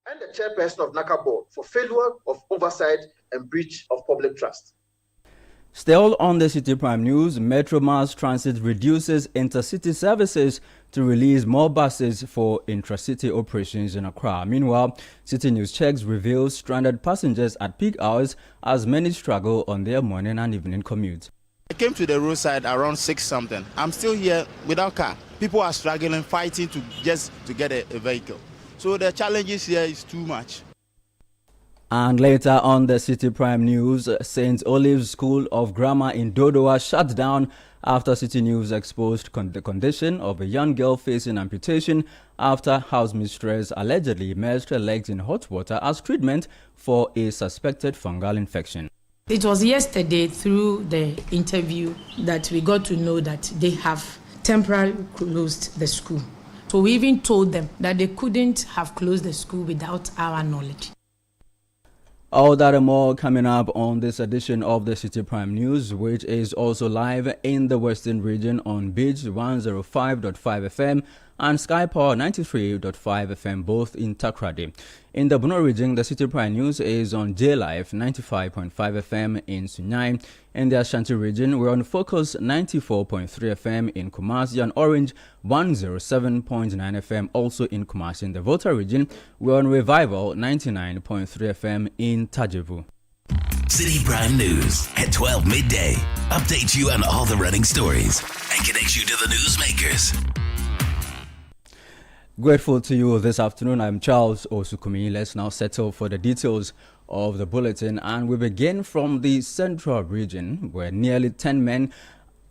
and the chairperson of NACA board for failure of oversight and breach of public trust. Still on the Citi Prime News, Metro Mass Transit reduces intercity services to release more buses for intracity operations in Accra. Meanwhile, Citi News Checks reveals stranded passengers at peak hours as many struggle on their morning and evening commute. I came to the roadside around 6 something. I'm still here without car. People are struggling, fighting to get a vehicle. So the challenges here is too much. And later on the Citi Prime News, St. Olive's School of Grammar in Dodowa shut down after Citi News exposed the condition of a young girl facing amputation after house mistress allegedly immersed her legs in hot water as treatment for a suspected fungal infection. It was yesterday through the interview that we got to know that they have temporarily closed the school. So we even told them that they couldn't have closed the school without our knowledge. All that and more coming up on this edition of the Citi Prime News, which is also live in the Western region on Beach 105.5 FM and Sky Power 93.5 FM, both in Takrady. In the Bono region, the Citi Prime News is on J-Live 95.5 FM in Sunyai. In the Ashanti region, we're on Focus 94.3 FM in Kumasi and Orange 107.9 FM also in Kumasi. In the Volta region, we're on Revival 99.3 FM in Tajevu. Citi Prime News at 12 midday. Update you on all the running stories and connect you to the newsmakers. Grateful to you this afternoon. I'm Charles Osukumi. Let's now settle for the details of the bulletin, and we begin from the central region where nearly 10 men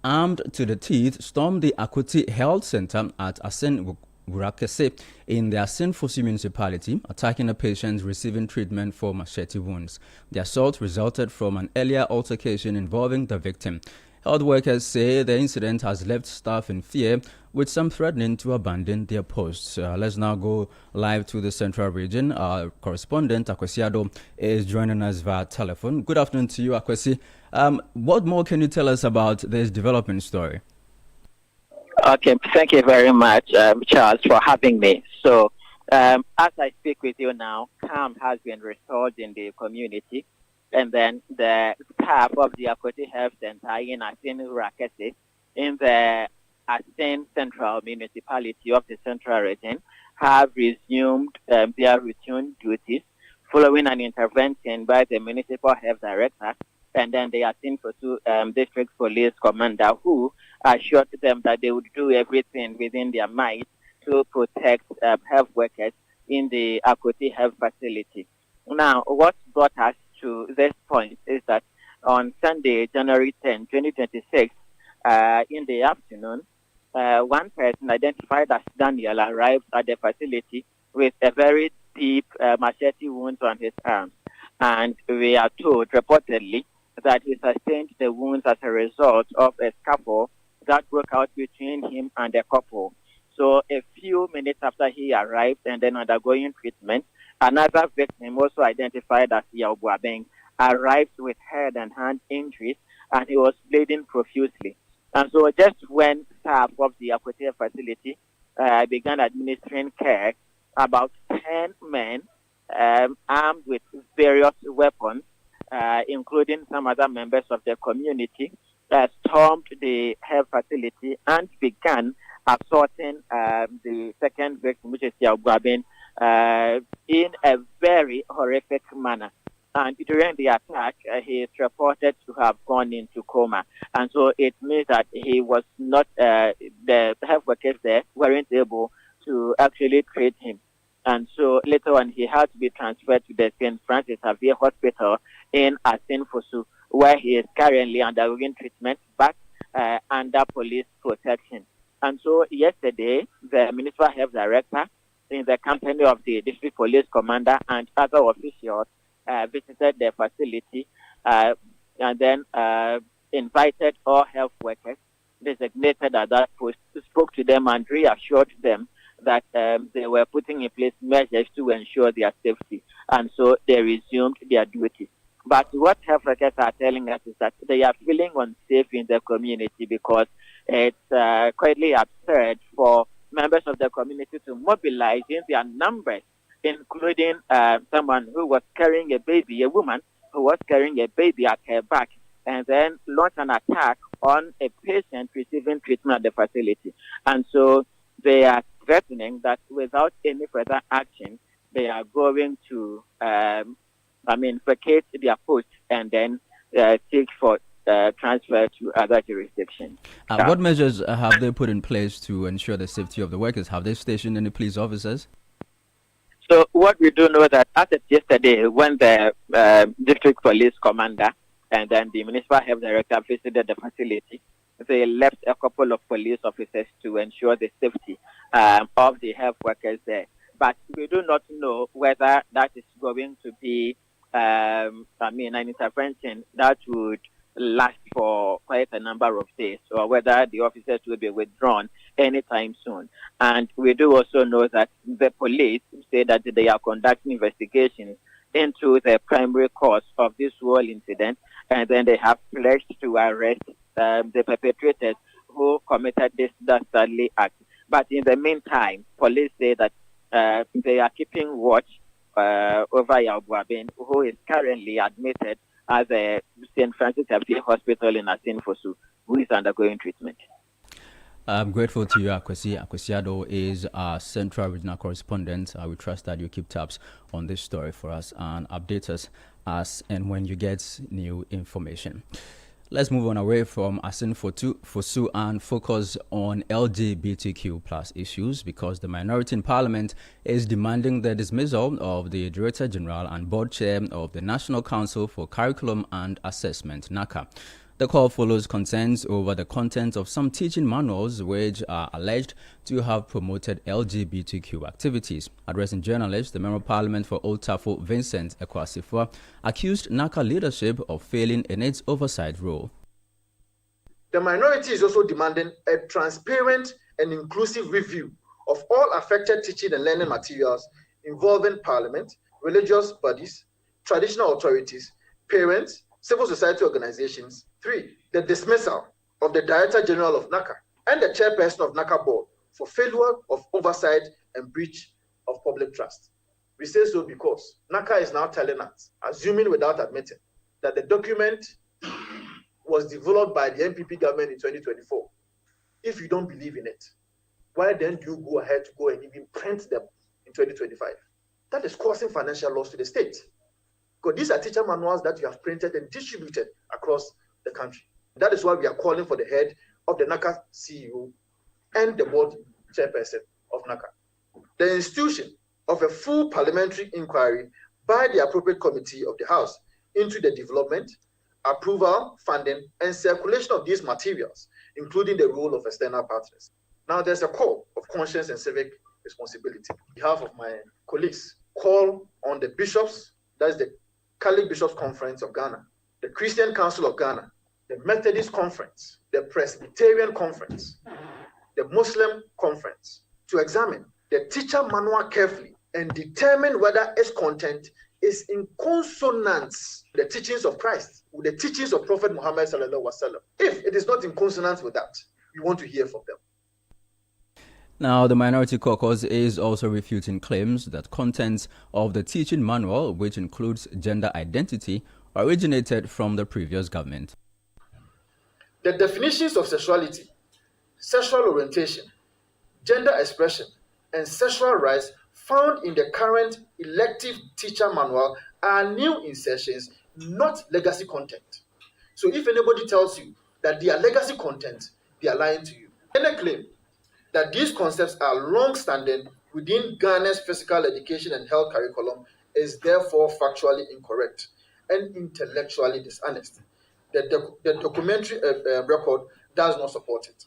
armed to the teeth stormed the Akuti Health Center at Asen Wurakese in the Asen Fosu municipality, attacking a patient receiving treatment for machete wounds. The assault resulted from an earlier altercation involving the victim. Health workers say the incident has left staff in fear, with some threatening to abandon their posts. Let's now go live to the central region. Our correspondent, Akwesi Ado, is joining us via telephone. Good afternoon to you, Akwesi. What more can you tell us about this development story? Okay, thank you very much, Charles, for having me. So, as I speak with you now, calm has been restored in the community. And then the staff of the Akuti Health Center in Asen Wurakese in the Asen Central Municipality of the Central Region have resumed their routine duties following an intervention by the Municipal Health Director and then the Asen Fosu District Police Commander, who assured them that they would do everything within their might to protect health workers in the Akuti Health Facility. Now, what brought us to this point is that on Sunday, January 10, 2026, in the afternoon, one person identified as Daniel arrived at the facility with a very deep machete wound on his arm. And we are told, reportedly, that he sustained the wounds as a result of a scuffle that broke out between him and the couple. So a few minutes after he arrived and then undergoing treatment, another victim, also identified as Yao Buabeng, arrived with head and hand injuries, and he was bleeding profusely. And so just when staff of the Akuti facility began administering care, about 10 men armed with various weapons, including some other members of the community, stormed the health facility and began assaulting the second victim, which is Yao Buabeng, in a very horrific manner. And during the attack, he is reported to have gone into coma. And so it means that he was not, the health workers there weren't able to actually treat him. And so later on, he had to be transferred to the St. Francis Xavier Hospital in Asen Fosu, where he is currently undergoing treatment, but under police protection. And so yesterday, the Municipal Health Director, in the company of the District Police Commander and other officials, visited the facility and then invited all health workers designated at that post, spoke to them and reassured them that they were putting in place measures to ensure their safety. And so they resumed their duties. But what health workers are telling us is that they are feeling unsafe in the community because it's quietly absurd for members of the community to mobilize in their numbers including someone who was carrying a baby, a woman who was carrying a baby at her back, and then launched an attack on a patient receiving treatment at the facility. And so they are threatening that without any further action, they are going to, vacate their post and then seek for transfer to other jurisdictions. What measures have they put in place to ensure the safety of the workers? Have they stationed any police officers? So what we do know that as of yesterday, when the district police commander and then the municipal health director visited the facility, they left a couple of police officers to ensure the safety of the health workers there. But we do not know whether that is going to be an intervention that would last for quite a number of days, or whether the officers will be withdrawn anytime soon. And we do also know that the police say that they are conducting investigations into the primary cause of this whole incident, and then they have pledged to arrest the perpetrators who committed this dastardly act. But in the meantime, police say that they are keeping watch over Yabuabin, who is currently admitted at the St. Francis Xavier Hospital in Asin Fosu, who is undergoing treatment. I'm grateful to you, Akwesi. Akwesiado is our Central Regional Correspondent. We trust that you keep tabs on this story for us and update us as and when you get new information. Let's move on away from Asin Fosu and focus on LGBTQ plus issues, because the minority in Parliament is demanding the dismissal of the Director General and Board Chair of the National Council for Curriculum and Assessment, NACA. The call follows concerns over the content of some teaching manuals which are alleged to have promoted LGBTQ activities. Addressing journalists, the Member of Parliament for Old Tafo, Vincent Ekwasifua, accused NACA leadership of failing in its oversight role. The minority is also demanding a transparent and inclusive review of all affected teaching and learning materials involving Parliament, religious bodies, traditional authorities, parents, civil society organizations. 3, the dismissal of the Director General of NACA and the Chairperson of NACA Board for failure of oversight and breach of public trust. We say so because NACA is now telling us, assuming without admitting, that the document was developed by the NPP government in 2024. If you don't believe in it, why then do you go ahead to go and even print them in 2025? That is causing financial loss to the state. Because these are teacher manuals that you have printed and distributed across the country. That is why we are calling for the head of the NACA CEO and the board chairperson of NACA. The institution of a full parliamentary inquiry by the appropriate committee of the House into the development, approval, funding, and circulation of these materials, including the role of external partners. Now, there's a call of conscience and civic responsibility. On behalf of my colleagues, call on the bishops, that's the Catholic Bishops Conference of Ghana, the Christian Council of Ghana, the Methodist Conference, the Presbyterian Conference, the Muslim Conference, to examine the teacher manual carefully and determine whether its content is in consonance with the teachings of Christ, with the teachings of Prophet Muhammad sallallahu alaihi wasallam. If it is not in consonance with that, we want to hear from them. Now, the Minority Caucus is also refuting claims that contents of the teaching manual, which includes gender identity, originated from the previous government. The definitions of sexuality, sexual orientation, gender expression, and sexual rights found in the current elective teacher manual are new insertions, not legacy content. So if anybody tells you that they are legacy content, they are lying to you. Any claim that these concepts are long-standing within Ghana's physical education and health curriculum is therefore factually incorrect and intellectually dishonest. The documentary record does not support it.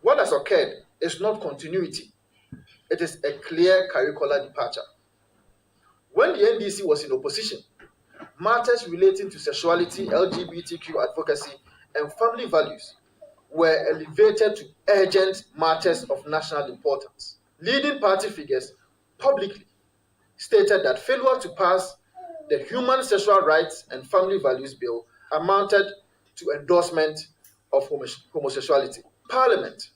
What has occurred is not continuity. It is a clear curricular departure. When the NDC was in opposition, matters relating to sexuality, LGBTQ advocacy, and family values were elevated to urgent matters of national importance. Leading party figures publicly stated that failure to pass the Human Sexual Rights and Family Values Bill amounted to endorsement of homosexuality. Parliament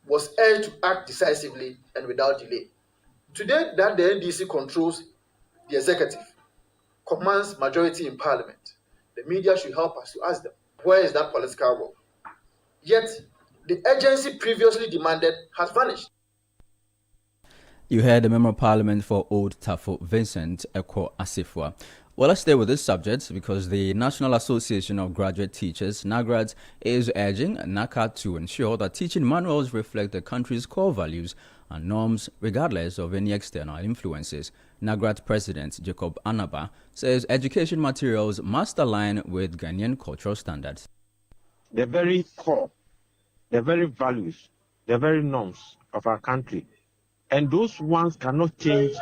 was urged to act decisively and without delay. Today that the NDC controls the executive, commands majority in parliament, the media should help us to ask them, where is that political will? Yet, the agency previously demanded has vanished. You heard the Member of Parliament for Old Tafo, Vincent Eko Asifwa. Well, let's stay with this subject because the National Association of Graduate Teachers, NAGRAT, is urging NACA to ensure that teaching manuals reflect the country's core values and norms regardless of any external influences. NAGRAT President Jacob Anaba says education materials must align with Ghanaian cultural standards. The very core, the very values, the very norms of our country, and those ones cannot change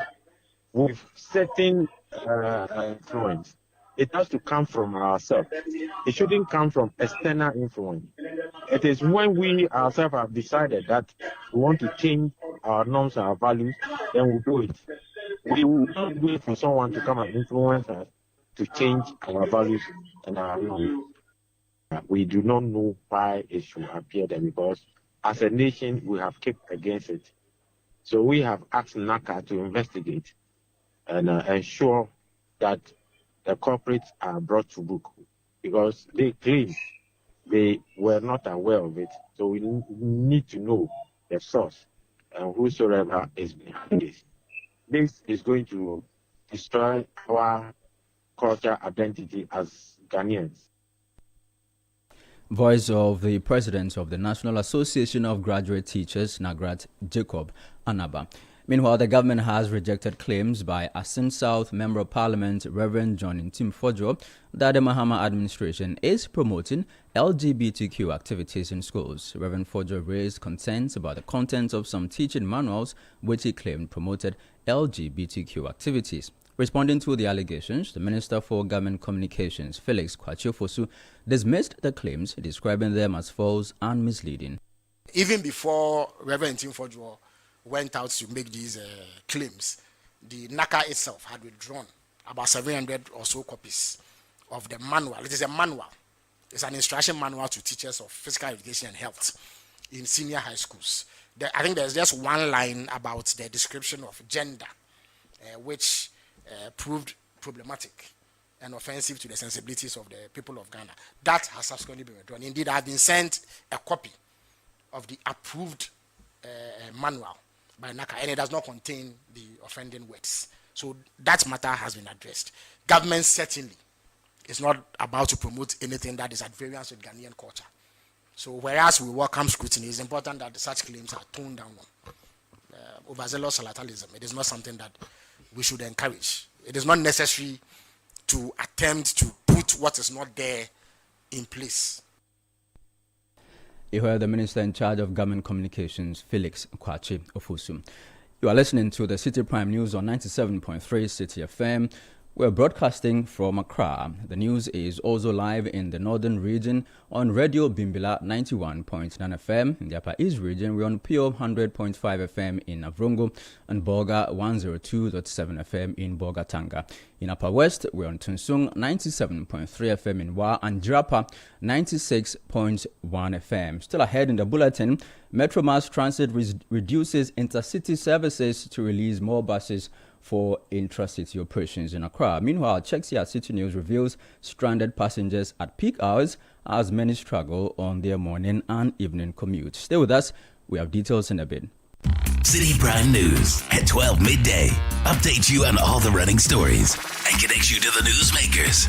with certain influence. It has to come from ourselves. It shouldn't come from external influence. It is when we ourselves have decided that we want to change our norms and our values, then we'll do it. We will not wait for someone to come and influence us to change our values and our norms. We do not know why it should appear there because as a nation we have kicked against it. So we have asked NACA to investigate and ensure that the culprits are brought to book because they claim they were not aware of it. So we need to know the source and whosoever is behind this. This is going to destroy our cultural identity as Ghanaians. Voice of the President of the National Association of Graduate Teachers, NAGRAT, Jacob Anaba. Meanwhile, the government has rejected claims by Asin South Member of Parliament Reverend John Ntim Fodjo that the Mahama administration is promoting LGBTQ activities in schools. Reverend Fodjo raised concerns about the contents of some teaching manuals which he claimed promoted LGBTQ activities. Responding to the allegations, the Minister for Government Communications, Felix Kwachiofosu, dismissed the claims, describing them as false and misleading. Even before Reverend Ntim Fodjo went out to make these claims, the NACA itself had withdrawn about 700 or so copies of the manual. It is a manual. It's an instruction manual to teachers of physical education and health in senior high schools. I think there's just one line about the description of gender, which proved problematic and offensive to the sensibilities of the people of Ghana. That has subsequently been withdrawn. Indeed, I have been sent a copy of the approved manual by NACA, and it does not contain the offending words. So that matter has been addressed. Government certainly is not about to promote anything that is at variance with Ghanaian culture. So whereas we welcome scrutiny, it's important that such claims are toned down on. Overzealous salatalism, it is not something that we should encourage. It is not necessary to attempt to put what is not there in place. You heard the Minister in charge of Government Communications, Felix Kwachiofosu. You are listening to the Citi Prime News on 97.3 Citi FM. We're broadcasting from Accra. The news is also live in the northern region on Radio Bimbila 91.9 FM. In the Upper East region, we're on PO 100.5 FM in Avrongo and Boga 102.7 FM in Bogatanga. In Upper West, we're on Tunsung 97.3 FM in Wa and Drapa 96.1 FM. Still ahead in the bulletin, Metro Mass Transit reduces intercity services to release more buses for intra-city operations in Accra. Meanwhile, checks here at Citi News reveals stranded passengers at peak hours as many struggle on their morning and evening commute. Stay with us. We have details in a bit. Citi Prime News at 12 midday. Update you on all the running stories and connect you to the newsmakers.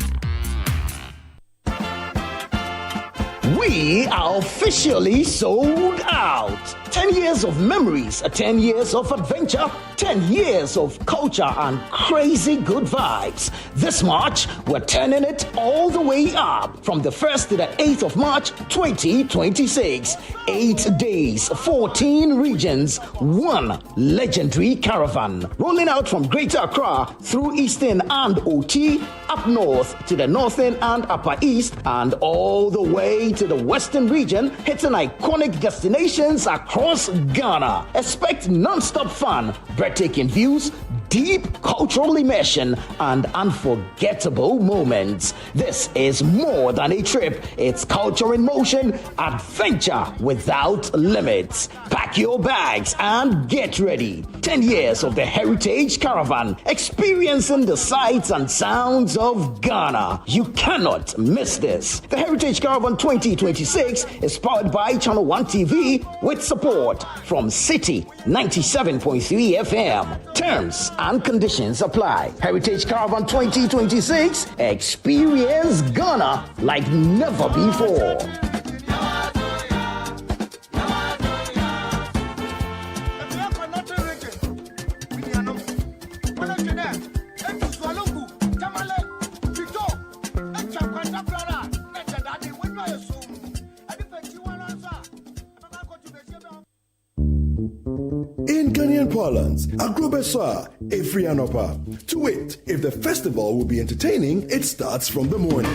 We are officially sold out. 10 years of memories, 10 years of adventure, 10 years of culture and crazy good vibes. This March, we're turning it all the way up from the 1st to the 8th of March 2026. 8 days, 14 regions, one legendary caravan. Rolling out from Greater Accra through Eastern and OT, up north to the Northern and Upper East, and all the way to the Western region, hitting iconic destinations across Ghana. Expect non-stop fun, breathtaking views, deep cultural immersion and unforgettable moments. This is more than a trip. It's culture in motion, adventure without limits. Pack your bags and get ready. 10 years of the Heritage Caravan, experiencing the sights and sounds of Ghana. You cannot miss this. The Heritage Caravan 2026 is powered by Channel 1 TV with support from Citi 97.3 FM. Terms and conditions apply. Heritage Caravan 2026, experience Ghana like never before. In Ghanaian parlance, Agrobesa, Efri Anopa. To wit, if the festival will be entertaining, it starts from the morning.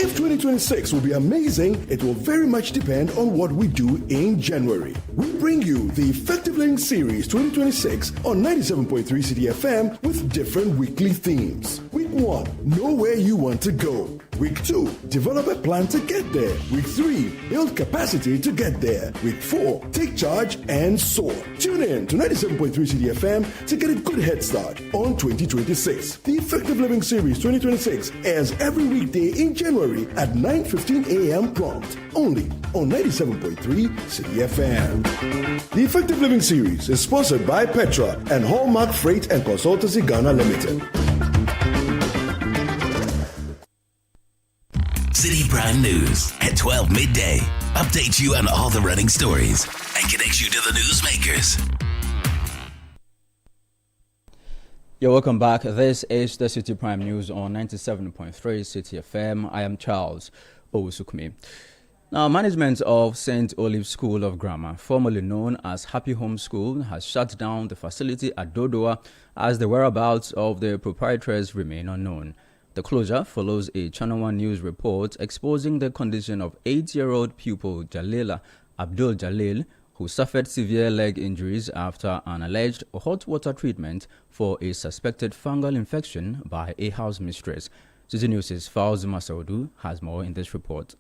If 2026 will be amazing, it will very much depend on what we do in January. We bring you the Effective Living Series 2026 on 97.3 Citi FM with different weekly themes. Week 1, know where you want to go. Week 2, develop a plan to get there. Week 3, build capacity to get there. Week 4, take charge and soar. Tune in to 97.3 Citi FM to get a good head start on 2026. The Effective Living Series 2026 airs every weekday in January at 9:15 a.m. prompt, only on 97.3 Citi FM. The Effective Living Series is sponsored by Petra and Hallmark Freight and Consultancy Ghana Limited. Citi Prime News at 12 midday. Update you on all the running stories and connect you to the newsmakers. You're welcome back. This is the Citi Prime News on 97.3 Citi FM. I am Charles Owusukumi. Now, management of St. Olive's School of Grammar, formerly known as Happy Home School, has shut down the facility at Dodoa as the whereabouts of the proprietors remain unknown. The closure follows a Channel 1 News report exposing the condition of 8-year-old pupil Jalila Abdul Jalil, who suffered severe leg injuries after an alleged hot water treatment for a suspected fungal infection by a house mistress. Citi News' Fauzi Masaudu has more in this report.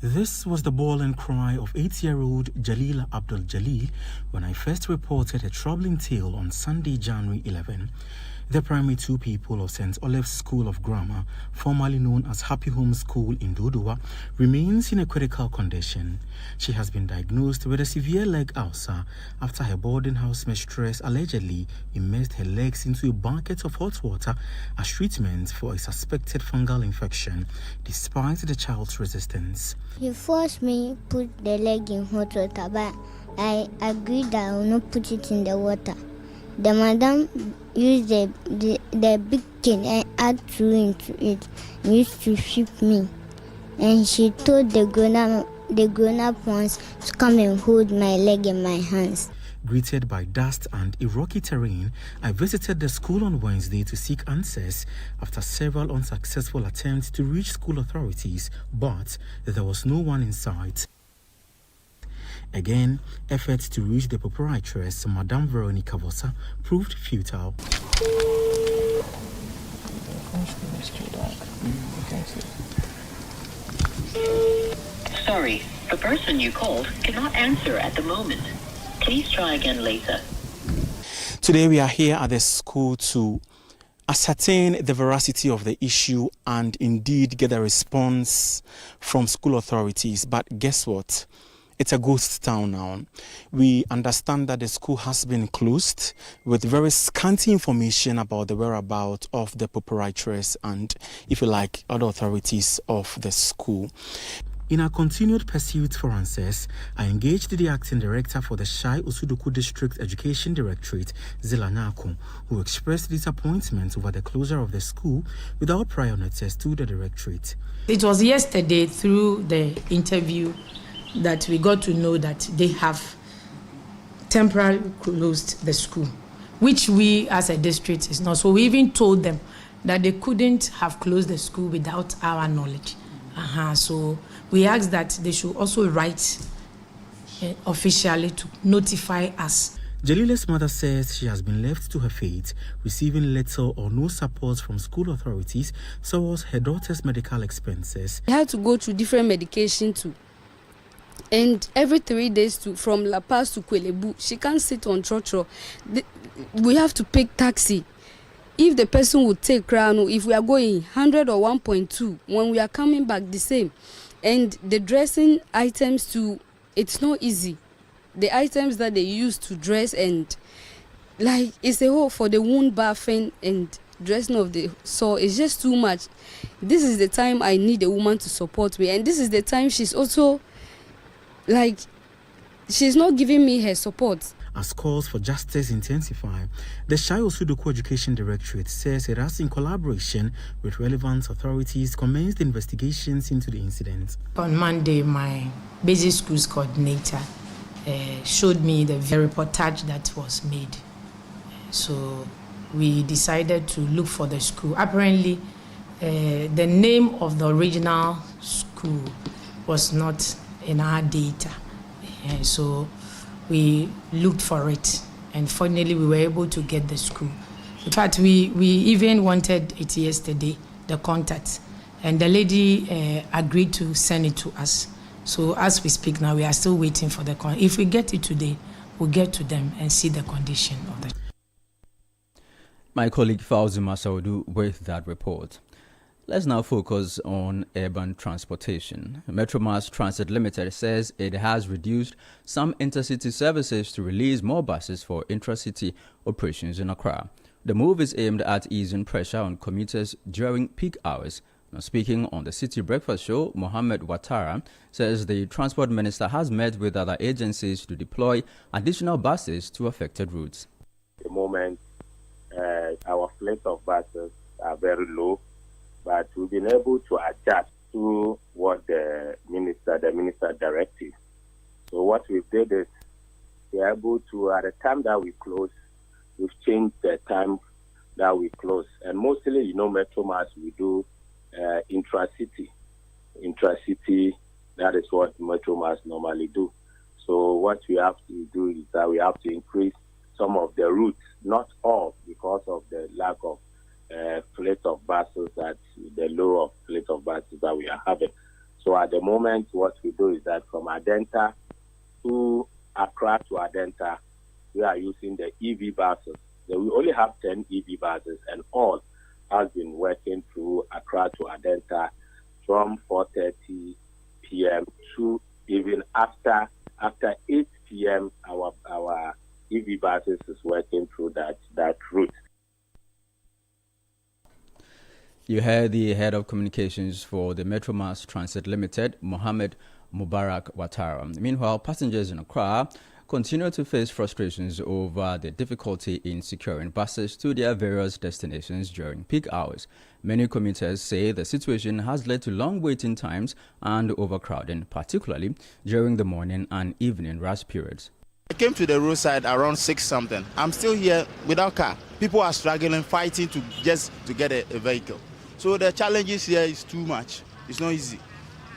This was the bawling cry of 8-year-old Jalila Abdul Jalil when I first reported a troubling tale on Sunday, January 11. The primary two people of St. Olive's School of Grammar, formerly known as Happy Home School in Dodoa, remains in a critical condition. She has been diagnosed with a severe leg ulcer after her boarding house mistress allegedly immersed her legs into a bucket of hot water as treatment for a suspected fungal infection, despite the child's resistance. He forced me to put the leg in hot water, but I agreed that I will not put it in the water. The madam used the big cane and add through into it, used to whip me. And she told the grown-up ones to come and hold my leg in my hands. Greeted by dust and a rocky terrain, I visited the school on Wednesday to seek answers after several unsuccessful attempts to reach school authorities, but there was no one in sight. Again, efforts to reach the proprietress, Madame Veronica Vossa, proved futile. Sorry, the person you called cannot answer at the moment. Please try again later. Today we are here at the school to ascertain the veracity of the issue and indeed get a response from school authorities. But guess what? It's a ghost town now. We understand that the school has been closed with very scanty information about the whereabouts of the proprietress and, if you like, other authorities of the school. In our continued pursuit for answers, I engaged the acting director for the Shai Osudoku District Education Directorate, Zila Nako, who expressed disappointment over the closure of the school without prior notice to the directorate. It was yesterday through the interview that we got to know that they have temporarily closed the school, which we as a district is not. So we even told them that they couldn't have closed the school without our knowledge. So we asked that they should also write officially to notify us. Jalila's mother says she has been left to her fate, receiving little or no support from school authorities towards her daughter's medical expenses. I had to go through different medication too. And every 3 days from La Paz to Kwelebu, she can't sit on trotro. We have to pick taxi. If the person would take crown, if we are going 100 or 1.2, when we are coming back the same. And the dressing items too, it's not easy. The items that they use to dress and like it's a whole for the wound bathing and dressing of the sore, it's just too much. This is the time I need a woman to support me, and this is the time she's also like she's not giving me her support. As calls for justice intensify, the Shayo Sudoku Education Directorate says it has, in collaboration with relevant authorities, commenced investigations into the incident. On Monday, my basic schools coordinator showed me the reportage that was made. So we decided to look for the school. Apparently, the name of the original school was not in our data. So we looked for it, and finally we were able to get the school. In fact, we even wanted it yesterday, the contact, and the lady agreed to send it to us. So as we speak now, we are still waiting for the contact. If we get it today, we'll get to them and see the condition of the. My colleague Fauzi Masaudu with that report. Let's now focus on urban transportation. Metromass Transit Limited says it has reduced some intercity services to release more buses for intracity operations in Accra. The move is aimed at easing pressure on commuters during peak hours. Now, speaking on the Citi Breakfast Show, Mohammed Ouattara says the Transport Minister has met with other agencies to deploy additional buses to affected routes. At the moment, our fleet of buses are very low, but we've been able to adjust to what the minister directed. So what we did is we're able to, at the time that we close, we've changed the time that we close. And mostly, Metromass, we do intracity. Intracity, that is what Metromass normally do. So what we have to do is that we have to increase some of the routes, not all, because of the lack of fleet of buses, that the low of fleet of buses that we are having. So at the moment, what we do is that from Adenta to Accra to Adenta, we are using the EV buses. So we only have 10 EV buses, and all has been working through Accra to Adenta from 4:30 p.m. to even after 8 p.m. Our EV buses is working through that route. You heard the head of communications for the Metromass Transit Limited, Mohammed Mubarak Ouattara. Meanwhile, passengers in Accra continue to face frustrations over the difficulty in securing buses to their various destinations during peak hours. Many commuters say the situation has led to long waiting times and overcrowding, particularly during the morning and evening rush periods. I came to the roadside around 6 something. I'm still here without car. People are struggling, fighting to get a vehicle. So the challenges here is too much. It's not easy.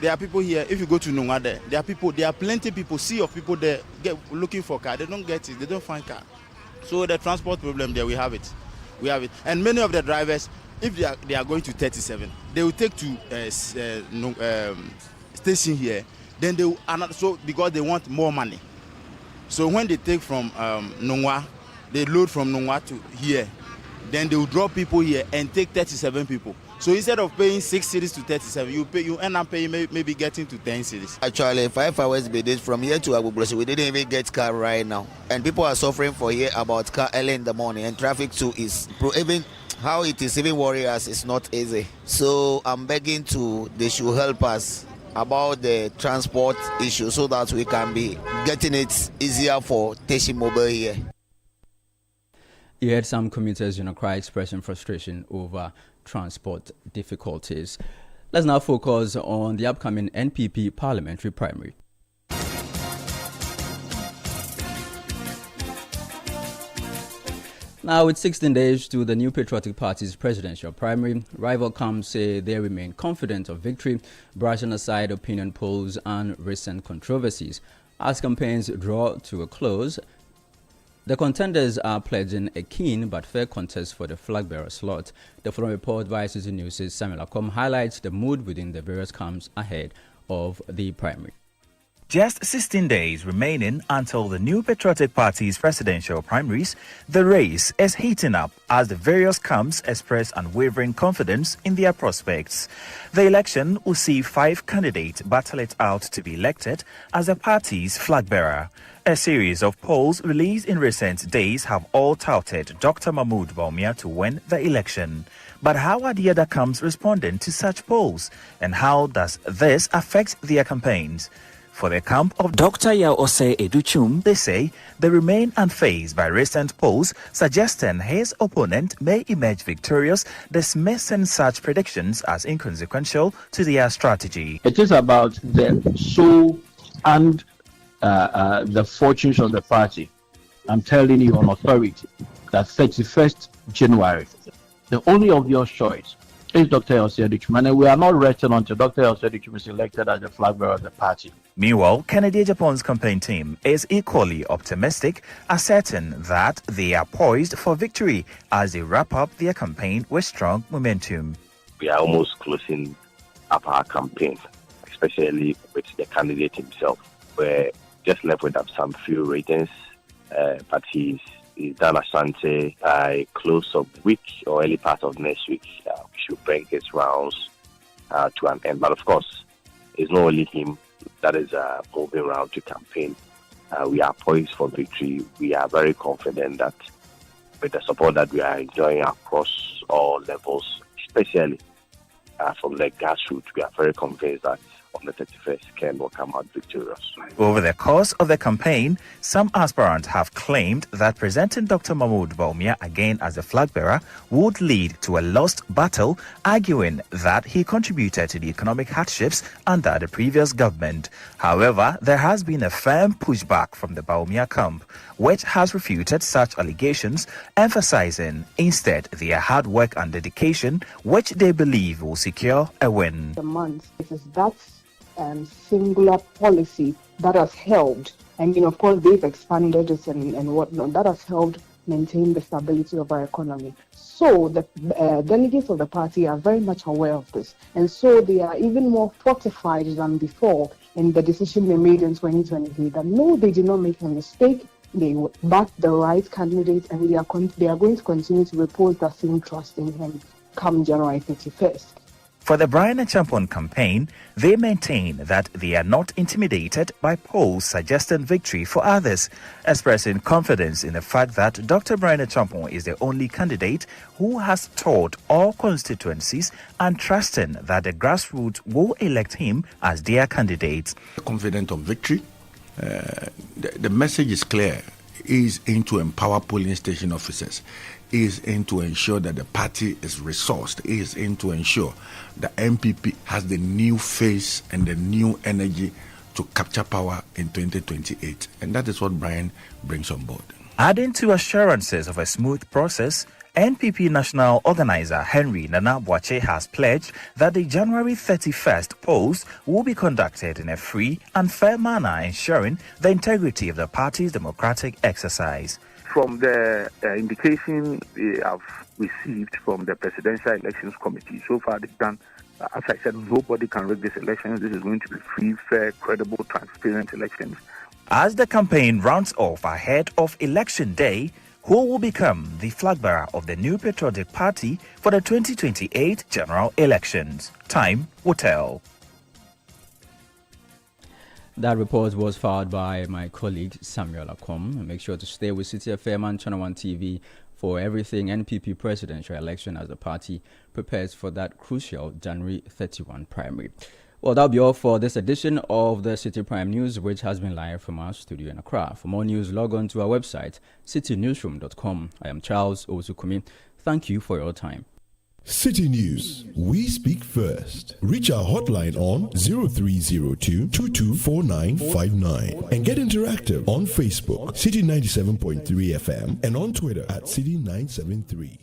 There are people here. If you go to Nungwa, there are plenty of people, sea of people there looking for car. They don't get it. They don't find car. So the transport problem there, we have it. And many of the drivers, if they are going to 37, they will take to station here. Then they will, so because they want more money. So when they take from Nungwa, they load from Nungwa to here. Then they will drop people here and take 37 people. So instead of paying 6 cities to 37, you end up paying maybe getting to 10 cities. Actually, 5 hours be this from here to Abubulosi. We didn't even get car right now. And people are suffering for here about car early in the morning. And traffic too is even how it is even worrying us is not easy. So I'm begging they should help us about the transport issue so that we can be getting it easier for Teshi Mobile here. You heard some commuters in Accra expressing frustration over transport difficulties. Let's now focus on the upcoming NPP parliamentary primary. Now, with 16 days to the New Patriotic Party's presidential primary, rival camps say they remain confident of victory, brushing aside opinion polls and recent controversies. As campaigns draw to a close, the contenders are pledging a keen but fair contest for the flag bearer slot. The following report by Citi News' Samuel Akom highlights the mood within the various camps ahead of the primary. Just 16 days remaining until the New Patriotic Party's presidential primaries, the race is heating up as the various camps express unwavering confidence in their prospects. The election will see 5 candidates battle it out to be elected as the party's flag bearer. A series of polls released in recent days have all touted Dr. Mahmoud Bawumia to win the election. But how are the other camps responding to such polls, and how does this affect their campaigns? For the camp of Dr. Yao Osei Educhum, they say they remain unfazed by recent polls suggesting his opponent may emerge victorious, dismissing such predictions as inconsequential to their strategy. It is about the soul and the fortunes of the party. I'm telling you on authority that 31st January, the only obvious choice is Dr. Osei Educhum, and we are not resting until Dr. Osei Educhum is elected as the flag bearer of the party. Meanwhile, Kennedy Japan's campaign team is equally optimistic, asserting that they are poised for victory as they wrap up their campaign with strong momentum. We are almost closing up our campaign, especially with the candidate himself. We're just left with some few ratings, but he's done asante by close of the week or early part of next week. We should bring his rounds to an end. But of course, it's not only him that is moving around to campaign. We are poised for victory. We are very confident that with the support that we are enjoying across all levels, especially from the grassroots, we are very convinced that on the 31st, Ken will come out victorious. Over the course of the campaign, some aspirants have claimed that presenting Dr. Mahmoud Bawumia again as the flag bearer would lead to a lost battle, arguing that he contributed to the economic hardships under the previous government. However, there has been a firm pushback from the Bawumia camp, which has refuted such allegations, emphasizing instead their hard work and dedication, which they believe will secure a win. The month, it is that singular policy that has helped. I mean, of course, they've expanded it and whatnot. That has helped maintain the stability of our economy. So the delegates of the party are very much aware of this. And so they are even more fortified than before in the decision they made in 2023 that no, they did not make a mistake. They backed the right candidate, and they are going to continue to repose that same trust in him come January 31st. For the Brian Achampon campaign, they maintain that they are not intimidated by polls suggesting victory for others, expressing confidence in the fact that Dr. Brian Achampon is the only candidate who has toured all constituencies and trusting that the grassroots will elect him as their candidate. Confident of victory. The message is clear. He is in to empower polling station officers. He is in to ensure that the party is resourced. He is in to ensure the MPP has the new face and the new energy to capture power in 2028. And that is what Brian brings on board. Adding to assurances of a smooth process, NPP National Organizer Henry Nana Boakye has pledged that the January 31st polls will be conducted in a free and fair manner, ensuring the integrity of the party's democratic exercise. From the indication we have received from the Presidential Elections Committee, so far they've done, as I said, nobody can rig this election. This is going to be free, fair, credible, transparent elections. As the campaign rounds off ahead of Election Day, who will become the flag bearer of the New Patriotic Party for the 2028 general elections? Time will tell. That report was filed by my colleague Samuel Akom. Make sure to stay with Citi FM and Channel 1 TV for everything NPP presidential election as the party prepares for that crucial January 31 primary. Well, that'll be all for this edition of the Citi Prime News, which has been live from our studio in Accra. For more news, log on to our website, citinewsroom.com. I am Charles Osukumi. Thank you for your time. Citi News, we speak first. Reach our hotline on 0302 224959 and get interactive on Facebook, Citi 97.3 FM, and on Twitter at Citi 973.